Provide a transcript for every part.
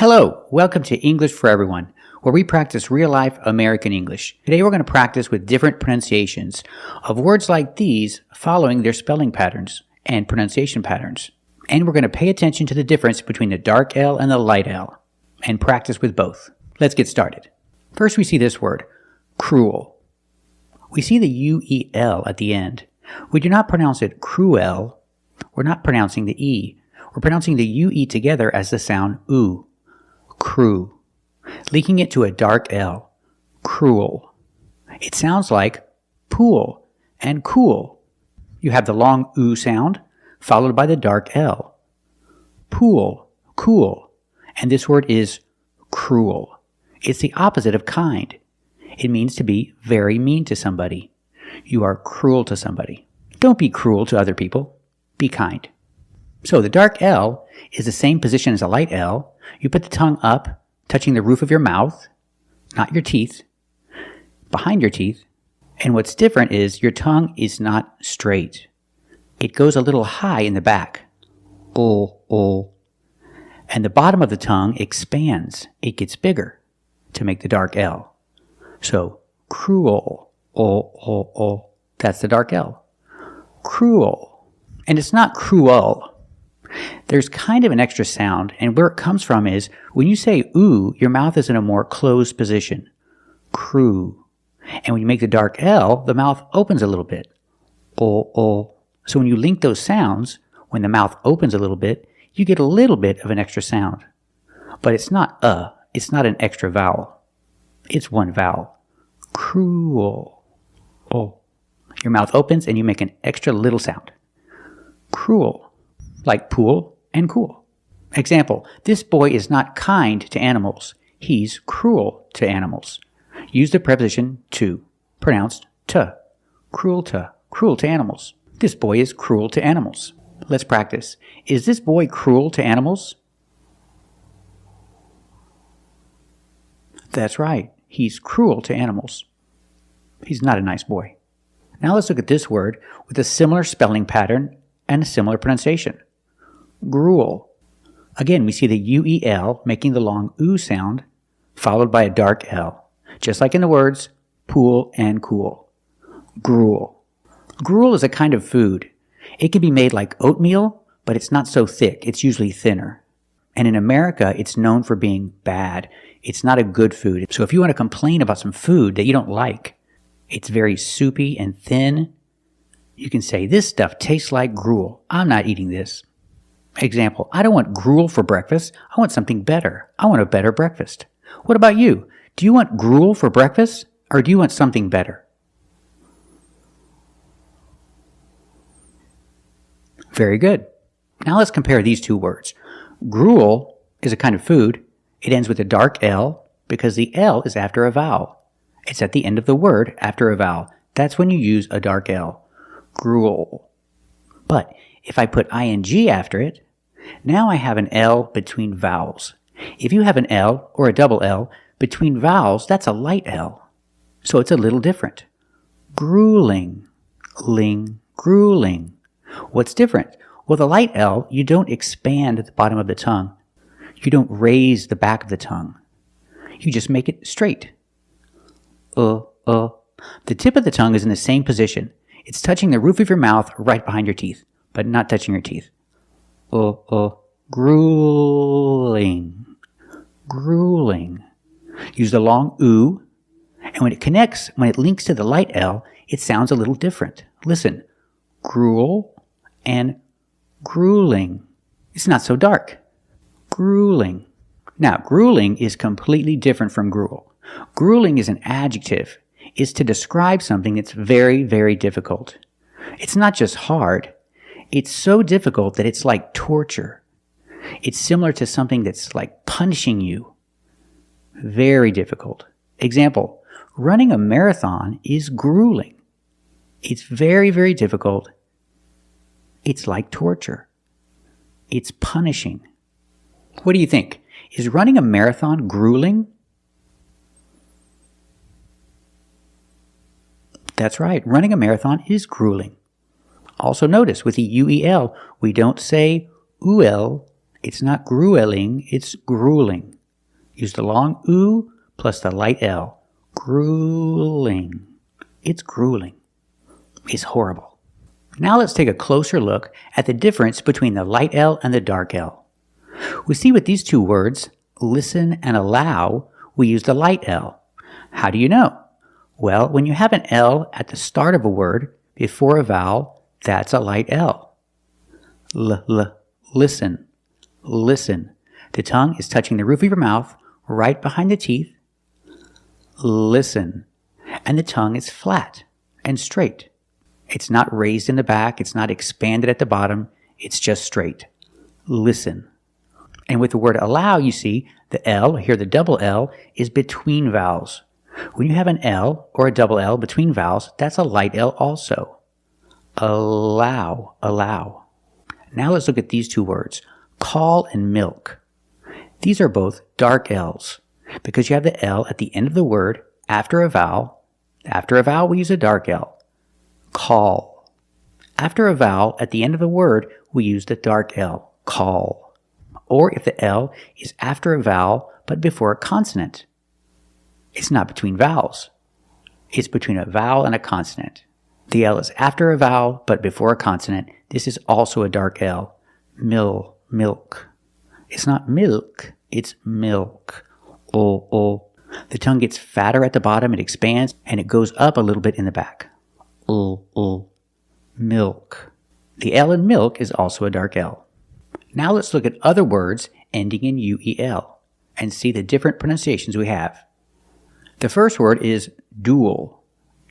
Hello, welcome to English for Everyone, where we practice real-life American English. Today we're going to practice with different pronunciations of words like these following their spelling patterns and pronunciation patterns. And we're going to pay attention to the difference between the dark L and the light L, and practice with both. Let's get started. First we see this word, cruel. We see the U-E-L at the end. We do not pronounce it cruel. We're not pronouncing the E. We're pronouncing the U-E together as the sound oo. Crew, linking it to a dark L, cruel. It sounds like pool and cool. You have the long oo sound followed by the dark L. Pool, cool, and this word is cruel. It's the opposite of kind. It means to be very mean to somebody. You are cruel to somebody. Don't be cruel to other people. Be kind. So the dark L is the same position as a light L. You put the tongue up, touching the roof of your mouth, not your teeth, behind your teeth. And what's different is your tongue is not straight. It goes a little high in the back. Oh. And the bottom of the tongue expands. It gets bigger to make the dark L. So cruel. Oh. That's the dark L. Cruel. And it's not cruel. There's kind of an extra sound, and where it comes from is, when you say ooh, your mouth is in a more closed position. Crew. And when you make the dark L, the mouth opens a little bit. Oh. So when you link those sounds, when the mouth opens a little bit, you get a little bit of an extra sound. But it's not it's not an extra vowel. It's one vowel. Cruel. Oh. Your mouth opens and you make an extra little sound. Cruel. Like pool and cool. Example, this boy is not kind to animals. He's cruel to animals. Use the preposition to, pronounced to. Cruel to animals. This boy is cruel to animals. Let's practice. Is this boy cruel to animals? That's right. He's cruel to animals. He's not a nice boy. Now let's look at this word with a similar spelling pattern and a similar pronunciation. Gruel. Again, we see the U-E-L making the long oo sound, followed by a dark L, just like in the words pool and cool. Gruel. Gruel is a kind of food. It can be made like oatmeal, but it's not so thick. It's usually thinner. And in America, it's known for being bad. It's not a good food. So if you want to complain about some food that you don't like, it's very soupy and thin, you can say, this stuff tastes like gruel. I'm not eating this. Example, I don't want gruel for breakfast. I want something better. I want a better breakfast. What about you? Do you want gruel for breakfast, or do you want something better? Very good. Now let's compare these two words. Gruel is a kind of food. It ends with a dark L because the L is after a vowel. It's at the end of the word after a vowel. That's when you use a dark L. Gruel. But if I put ing after it, now I have an L between vowels. If you have an L or a double L between vowels, that's a light L. So it's a little different. Grueling. Grueling. What's different? Well, the light L, you don't expand at the bottom of the tongue. You don't raise the back of the tongue. You just make it straight. The tip of the tongue is in the same position. It's touching the roof of your mouth right behind your teeth, but not touching your teeth. Grueling. Use the long oo, and when it links to the light L, it sounds a little different. Listen, gruel and grueling. It's not so dark. Grueling. Now, grueling is completely different from gruel. Grueling is an adjective. It's to describe something that's very, very difficult. It's not just hard. It's so difficult that it's like torture. It's similar to something that's like punishing you. Very difficult. Example, running a marathon is grueling. It's very, very difficult. It's like torture. It's punishing. What do you think? Is running a marathon grueling? That's right. Running a marathon is grueling. Also notice with the UEL, we don't say UL It's not grueling, it's grueling. Use the long oo plus the light L. Grueling. It's grueling. It's horrible. Now let's take a closer look at the difference between the light L and the dark L. We see with these two words, listen and allow, we use the light L. How do you know? Well, when you have an L at the start of a word before a vowel, that's a light L. Listen. Listen. The tongue is touching the roof of your mouth, right behind the teeth. Listen. And the tongue is flat and straight. It's not raised in the back. It's not expanded at the bottom. It's just straight. Listen. And with the word allow, you see, the L, here the double L, is between vowels. When you have an L or a double L between vowels, that's a light L also. Allow, allow. Now let's look at these two words, call and milk. These are both dark L's because you have the L at the end of the word after a vowel. After a vowel, we use a dark L. Call. After a vowel at the end of the word, we use the dark L. Call. Or if the L is after a vowel but before a consonant. It's not between vowels. It's between a vowel and a consonant. The L is after a vowel but before a consonant. This is also a dark L. Milk. It's not milk, it's milk. Oh. The tongue gets fatter at the bottom, it expands, and it goes up a little bit in the back. Milk. The L in milk is also a dark L. Now let's look at other words ending in UEL and see the different pronunciations we have. The first word is duel.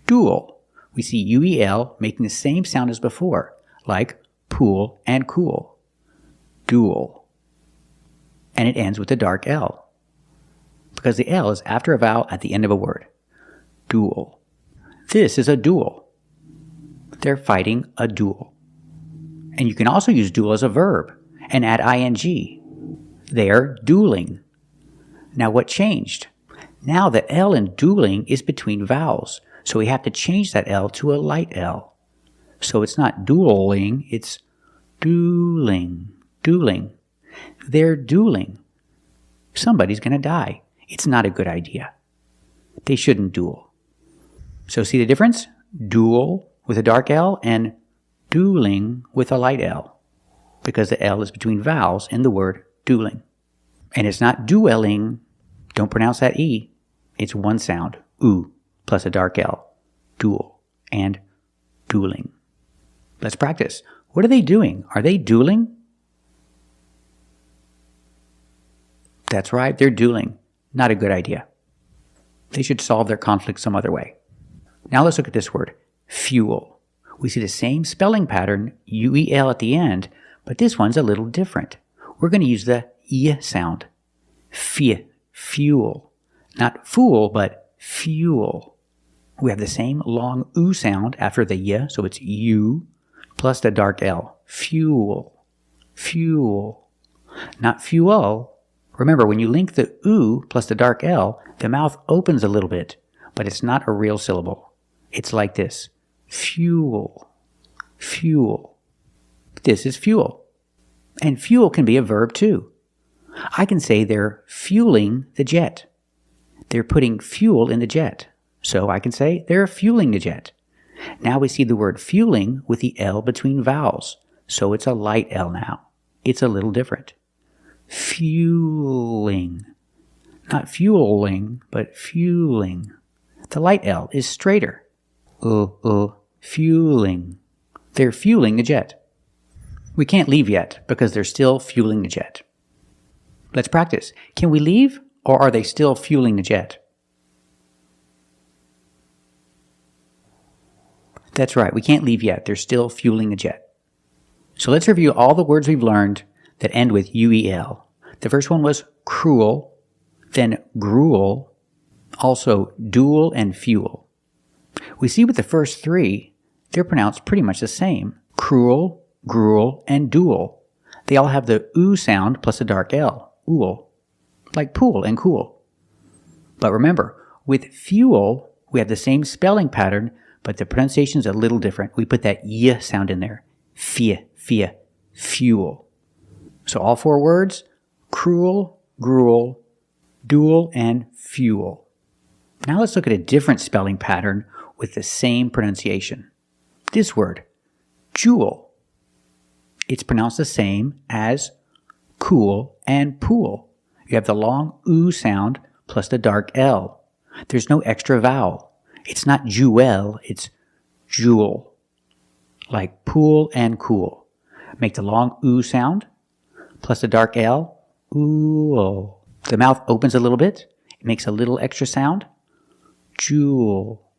Duel. We see UEL making the same sound as before, like pool and cool. Duel. And it ends with a dark L, because the L is after a vowel at the end of a word. Duel. This is a duel. They're fighting a duel. And you can also use duel as a verb and add ing. They're dueling. Now what changed? Now the L in dueling is between vowels, so we have to change that L to a light L. So it's not dueling, it's dueling. Dueling. They're dueling. Somebody's going to die. It's not a good idea. They shouldn't duel. So see the difference? Duel with a dark L and dueling with a light L, because the L is between vowels in the word dueling. And it's not dueling. Don't pronounce that E. It's one sound, oo, plus a dark L. Duel and dueling. Let's practice. What are they doing? Are they dueling? That's right, they're dueling. Not a good idea. They should solve their conflict some other way. Now let's look at this word, fuel. We see the same spelling pattern, UEL at the end, but this one's a little different. We're going to use the Y sound. Fuel. Not fool, but fuel. We have the same long oo sound after the Y, so it's U, plus the dark L. Fuel. Fuel. Not fuel. Remember, when you link the oo plus the dark L, the mouth opens a little bit, but it's not a real syllable. It's like this. Fuel. Fuel. This is fuel. And fuel can be a verb too. I can say they're fueling the jet. They're putting fuel in the jet. So I can say they're fueling the jet. Now we see the word fueling with the L between vowels. So it's a light L now. It's a little different. Fueling. Not fueling, but fueling. The light L is straighter. Fueling. They're fueling the jet. We can't leave yet because they're still fueling the jet. Let's practice. Can we leave, or are they still fueling the jet? That's right, we can't leave yet. They're still fueling the jet. So let's review all the words we've learned that end with UEL. The first one was cruel, then gruel, also duel and fuel. We see with the first three, they're pronounced pretty much the same. Cruel, gruel, and duel. They all have the oo sound plus a dark L, ool, like pool and cool. But remember, with fuel, we have the same spelling pattern, but the pronunciation is a little different. We put that y sound in there. Fuel. So all 4 words, cruel, gruel, duel, and fuel. Now let's look at a different spelling pattern with the same pronunciation. This word, jewel. It's pronounced the same as cool and pool. You have the long oo sound plus the dark L. There's no extra vowel. It's not jewel, it's jewel. Like pool and cool. Make the long oo sound plus the dark L. Ooh. The mouth opens a little bit. It makes a little extra sound. Jewel.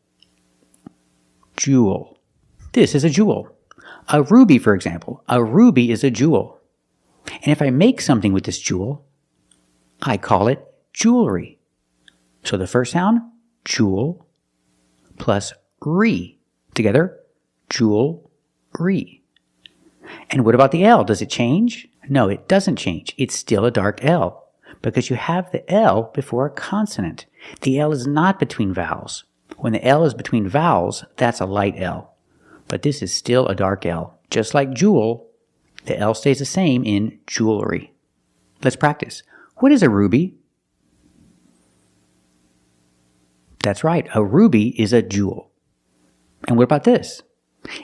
Jewel. This is a jewel. A ruby, for example. A ruby is a jewel. And if I make something with this jewel, I call it jewelry. So the first sound, jewel, plus re. Together, jewelry. And what about the L? Does it change? No, it doesn't change. It's still a dark L because you have the L before a consonant. The L is not between vowels. When the L is between vowels, that's a light L. But this is still a dark L. Just like jewel, the L stays the same in jewelry. Let's practice. What is a ruby? That's right, a ruby is a jewel. And what about this?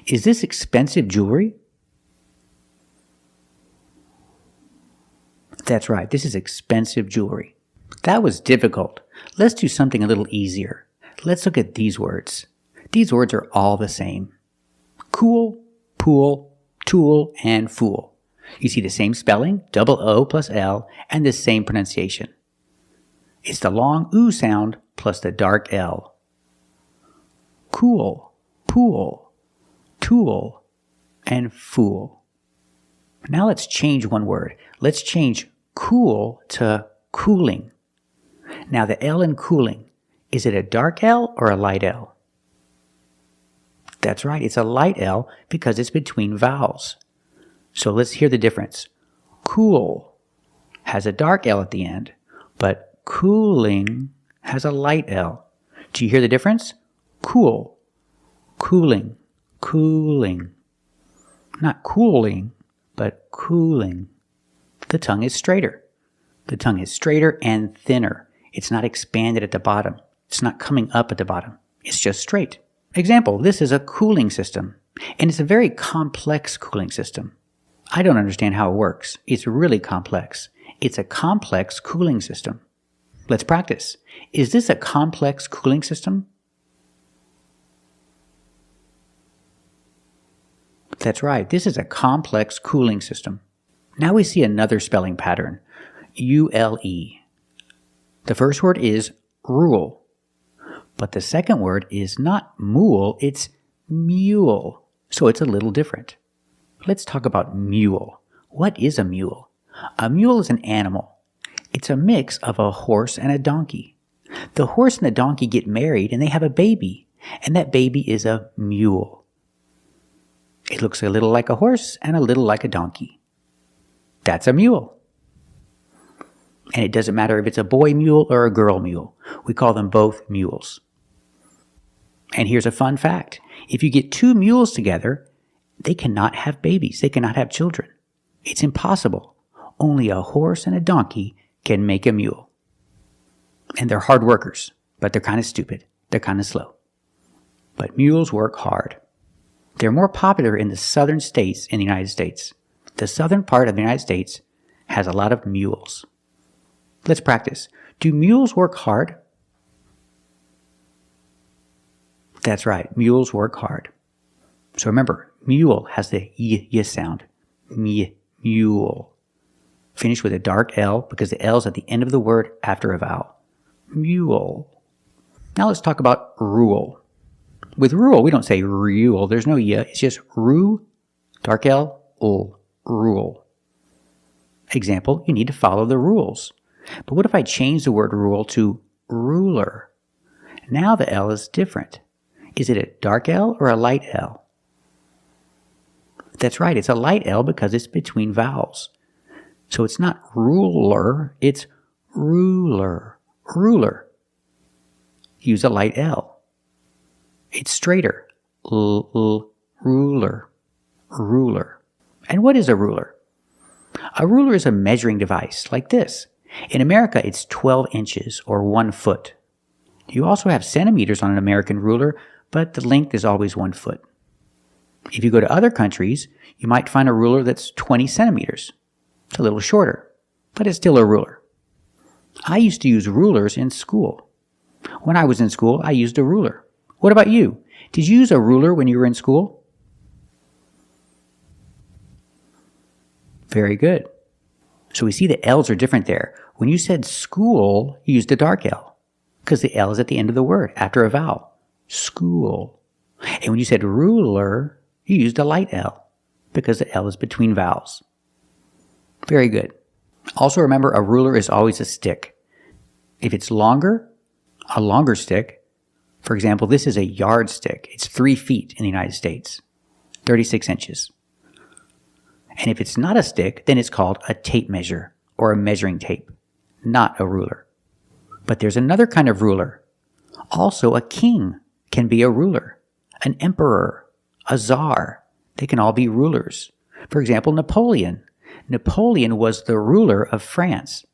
Is this expensive jewelry? That's right, this is expensive jewelry. That was difficult. Let's do something a little easier. Let's look at these words. These words are all the same. Cool, pool, tool, and fool. You see the same spelling, double O plus L, and the same pronunciation. It's the long oo sound plus the dark L. Cool, pool, tool, and fool. Now let's change one word. Let's change cool to cooling. Now the L in cooling, is it a dark L or a light L? That's right, it's a light L because it's between vowels. So let's hear the difference. Cool has a dark L at the end, but cooling has a light L. Do you hear the difference? Cool, cooling, cooling. Not cooling, but cooling. The tongue is straighter. The tongue is straighter and thinner. It's not expanded at the bottom. It's not coming up at the bottom. It's just straight. Example, this is a cooling system, and it's a very complex cooling system. I don't understand how it works. It's really complex. It's a complex cooling system. Let's practice. Is this a complex cooling system? That's right, this is a complex cooling system. Now we see another spelling pattern, U-L-E. The first word is rule. But the second word is not mule, it's mule. So it's a little different. Let's talk about mule. What is a mule? A mule is an animal. It's a mix of a horse and a donkey. The horse and the donkey get married and they have a baby. And that baby is a mule. It looks a little like a horse and a little like a donkey. That's a mule. And it doesn't matter if it's a boy mule or a girl mule. We call them both mules. And here's a fun fact. If you get 2 mules together, they cannot have babies. They cannot have children. It's impossible. Only a horse and a donkey can make a mule. And they're hard workers, but they're kind of stupid. They're kind of slow. But mules work hard. They're more popular in the southern states in the United States. The southern part of the United States has a lot of mules. Let's practice. Do mules work hard? That's right, mules work hard. So remember, mule has the y sound. Mule. Finish with a dark L because the L is at the end of the word after a vowel. Mule. Now let's talk about rule. With rule, we don't say rule. There's no y. It's just ru, dark L, ul, rule. Example, you need to follow the rules. But what if I change the word rule to ruler? Now the L is different. Is it a dark L or a light L? That's right, it's a light L because it's between vowels. So it's not ruler, it's ruler. Ruler. Use a light L. It's straighter. Ruler. Ruler. And what is a ruler? A ruler is a measuring device like this. In America, it's 12 inches or 1 foot. You also have centimeters on an American ruler, but the length is always 1 foot. If you go to other countries, you might find a ruler that's 20 centimeters. It's a little shorter, but it's still a ruler. I used to use rulers in school. When I was in school, I used a ruler. What about you? Did you use a ruler when you were in school? Very good. So we see the L's are different there. When you said school, you used a dark L because the L is at the end of the word after a vowel. School. And when you said ruler, you used a light L because the L is between vowels. Very good. Also remember, a ruler is always a stick. If it's longer, a longer stick. For example, this is a yardstick. It's 3 feet in the United States, 36 inches. And if it's not a stick, then it's called a tape measure or a measuring tape, not a ruler. But there's another kind of ruler. Also, a king can be a ruler, an emperor, a czar. They can all be rulers. For example, Napoleon. Napoleon was the ruler of France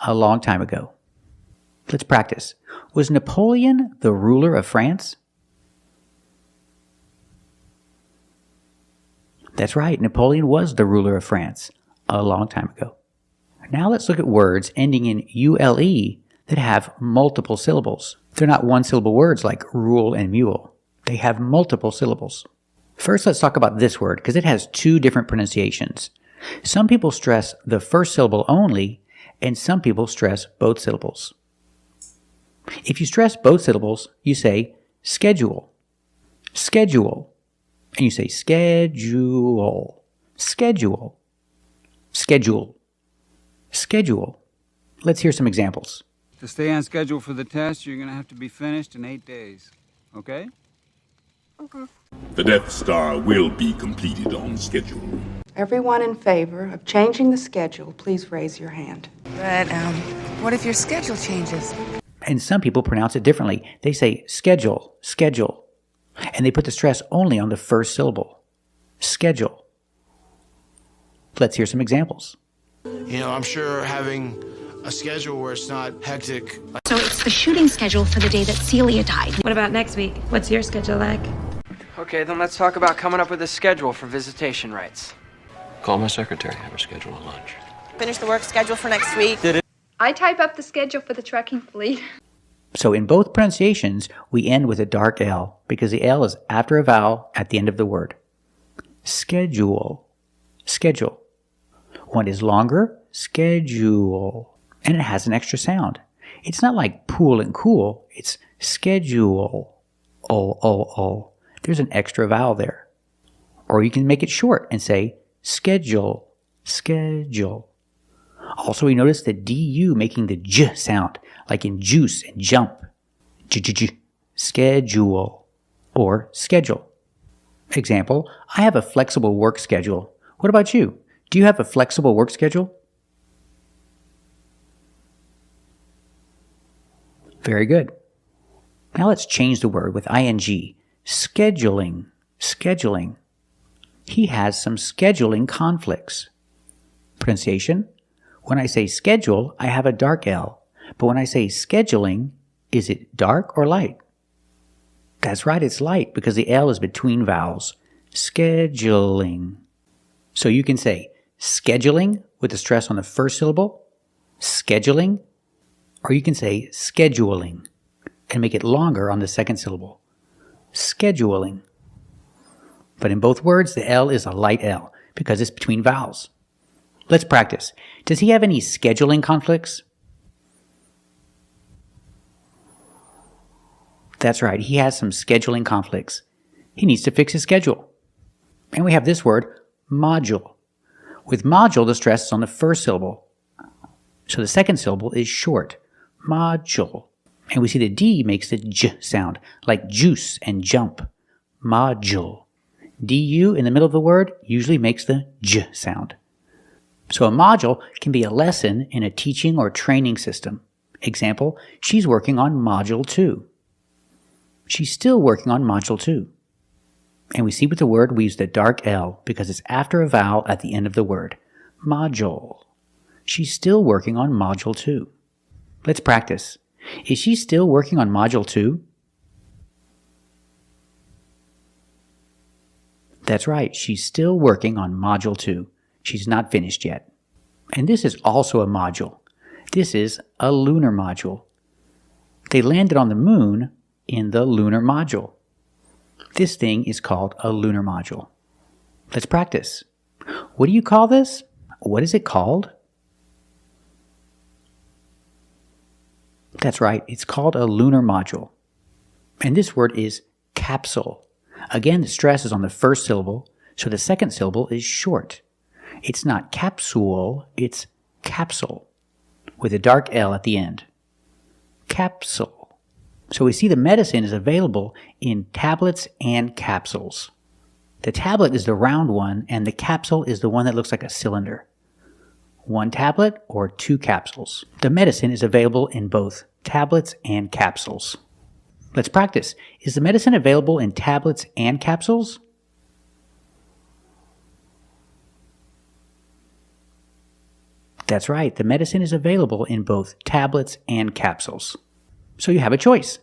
a long time ago. Let's practice. Was Napoleon the ruler of France? That's right, Napoleon was the ruler of France a long time ago. Now let's look at words ending in ule that have multiple syllables. They're not one-syllable words like rule and mule. They have multiple syllables. First, let's talk about this word because it has 2 different pronunciations. Some people stress the first syllable only, and some people stress both syllables. If you stress both syllables, you say schedule, schedule. And you say schedule, schedule, schedule, schedule. Let's hear some examples. To stay on schedule for the test, you're going to have to be finished in 8 days. Okay? Okay. The Death Star will be completed on schedule. Everyone in favor of changing the schedule, please raise your hand. But, what if your schedule changes? And some people pronounce it differently. They say schedule, schedule. And they put the stress only on the first syllable. Schedule. Let's hear some examples. You know, I'm sure having a schedule where it's not hectic. So it's the shooting schedule for the day that Celia died. What about next week? What's your schedule like? Okay, then let's talk about coming up with a schedule for visitation rights. Call my secretary, have her schedule a lunch. Finish the work schedule for next week. I type up the schedule for the trucking fleet. So in both pronunciations, we end with a dark L because the L is after a vowel at the end of the word. Schedule, schedule. One is longer, schedule, and it has an extra sound. It's not like pool and cool, it's schedule, o. There's an extra vowel there. Or you can make it short and say schedule, schedule. Also, we notice the DU making the J sound, like in juice and jump. Schedule or schedule. Example, I have a flexible work schedule. What about you? Do you have a flexible work schedule? Very good. Now let's change the word with ing. Scheduling, scheduling. He has some scheduling conflicts. Pronunciation. When I say schedule, I have a dark L. But when I say scheduling, is it dark or light? That's right, it's light because the L is between vowels. Scheduling. So you can say scheduling with the stress on the first syllable, scheduling, or you can say scheduling and make it longer on the second syllable. Scheduling. But in both words, the L is a light L because it's between vowels. Let's practice. Does he have any scheduling conflicts? That's right, he has some scheduling conflicts. He needs to fix his schedule. And we have this word, module. With module, the stress is on the first syllable. So the second syllable is short. Module. And we see the D makes the J sound, like juice and jump. Module. DU in the middle of the word usually makes the J sound. So a module can be a lesson in a teaching or training system. Example, she's working on module 2. She's still working on module 2. And we see with the word we use the dark L because it's after a vowel at the end of the word. module. She's still working on module 2. Let's practice. Is she still working on module 2? That's right, she's still working on module 2. She's not finished yet. And this is also a module. This is a lunar module. They landed on the moon in the lunar module. This thing is called a lunar module. Let's practice. What do you call this? What is it called? That's right, it's called a lunar module. And this word is capsule. Again, the stress is on the first syllable, so the second syllable is short. It's not capsule, it's capsule, with a dark L at the end. Capsule. So we see the medicine is available in tablets and capsules. The tablet is the round one, and the capsule is the one that looks like a cylinder. 1 tablet or 2 capsules. The medicine is available in both tablets and capsules. Let's practice. Is the medicine available in tablets and capsules? That's right, the medicine is available in both tablets and capsules. So you have a choice.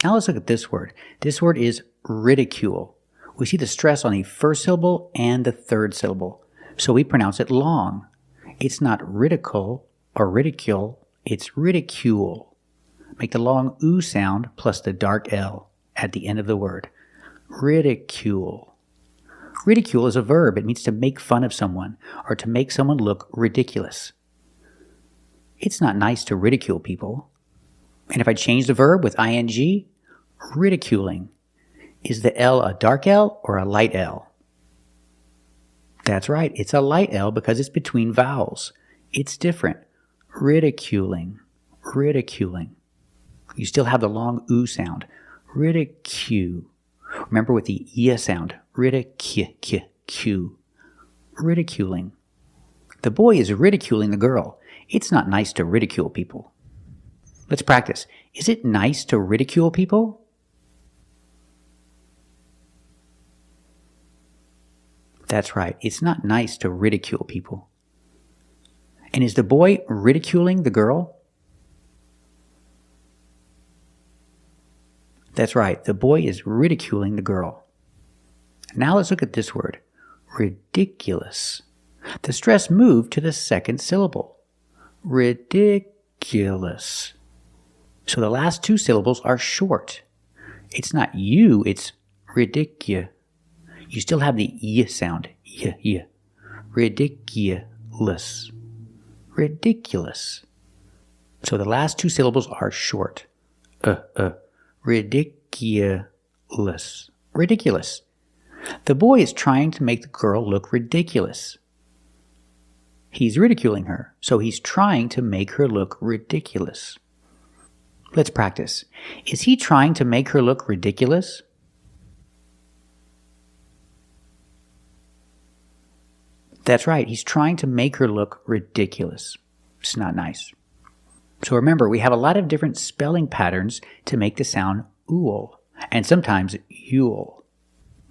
Now let's look at this word. This word is ridicule. We see the stress on the first syllable and the third syllable, so we pronounce it long. It's not ridicule or ridicule, it's ridicule. Make the long oo sound plus the dark L at the end of the word. Ridicule. Ridicule is a verb. It means to make fun of someone or to make someone look ridiculous. It's not nice to ridicule people. And if I change the verb with ing, ridiculing, is the L a dark L or a light L? That's right, it's a light L because it's between vowels. It's different. Ridiculing, ridiculing. You still have the long oo sound. Ridicule. Remember with the y sound. Ridicule. Ridiculing. The boy is ridiculing the girl. It's not nice to ridicule people. Let's practice. Is it nice to ridicule people? That's right. It's not nice to ridicule people. And is the boy ridiculing the girl? That's right. The boy is ridiculing the girl. Now let's look at this word. Ridiculous. The stress moved to the second syllable. Ridiculous. So the last 2 syllables are short. It's not you, it's ridiculous. You still have the y sound. Y. Ridiculous. Ridiculous. So the last 2 syllables are short. Ridiculous. Ridiculous. The boy is trying to make the girl look ridiculous. He's ridiculing her, so he's trying to make her look ridiculous. Let's practice. Is he trying to make her look ridiculous? That's right, he's trying to make her look ridiculous. It's not nice. So remember, we have a lot of different spelling patterns to make the sound ool, and sometimes yule.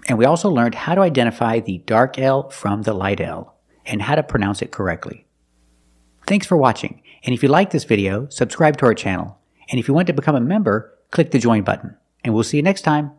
And we also learned how to identify the dark L from the light L, and how to pronounce it correctly. Thanks for watching, and if you like this video, subscribe to our channel. And if you want to become a member, click the join button. And we'll see you next time.